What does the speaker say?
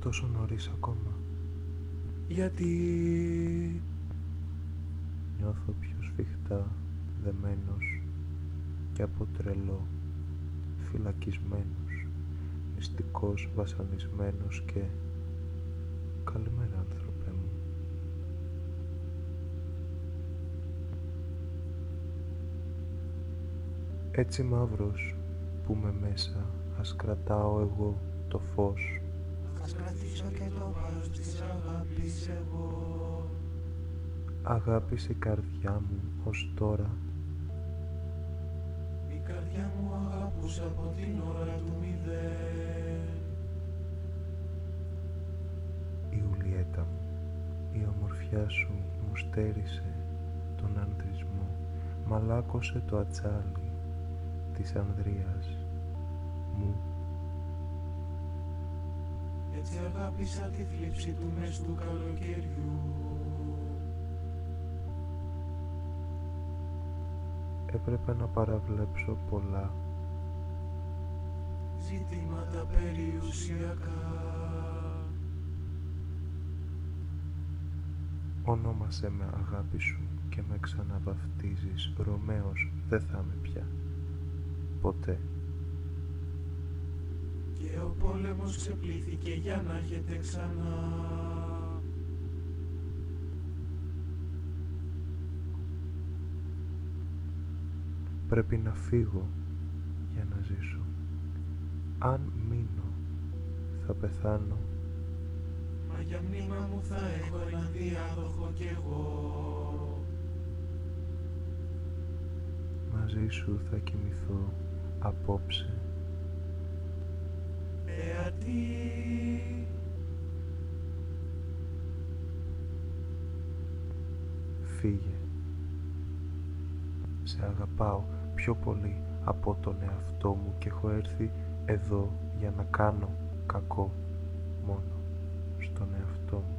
τόσο νωρίς ακόμα? Γιατί... Νιώθω πιο σφιχτά δεμένος και από τρελό, φυλακισμένος, μυστικός, βασανισμένος και... Καλημέρα, άνθρωπε μου. Έτσι μαύρος που με μέσα, ας κρατάω εγώ το φως. Ας κρατήσω και το βάρος της αγάπης εγώ. Αγάπησε η καρδιά μου ως τώρα. Η καρδιά μου αγαπούσε από την ώρα του μηδέν. Ιουλιέτα μου, η ομορφιά σου μου στέρισε τον ανδρισμό, μαλάκωσε το ατσάλι της ανδρείας μου. Έτσι αγάπησα τη θλίψη του μες του καλοκαιριού. Έπρεπε να παραβλέψω πολλά. Ζητήματα περιουσιακά. Ονόμασέ με αγάπη σου και με ξαναβαφτίζεις. Ρωμαίος δεν θα είμαι πια. Ποτέ. Και ο πόλεμος ξεπλήθηκε για να έχετε ξανά. Πρέπει να φύγω για να ζήσω. Αν μείνω θα πεθάνω. Μα για μνήμα μου θα έχω έναν διάδοχο κι εγώ. Μαζί σου θα κοιμηθώ απόψε. Θεατή. Φύγε. Σε αγαπάω πιο πολύ από τον εαυτό μου και έχω έρθει εδώ για να κάνω κακό μόνο στον εαυτό μου.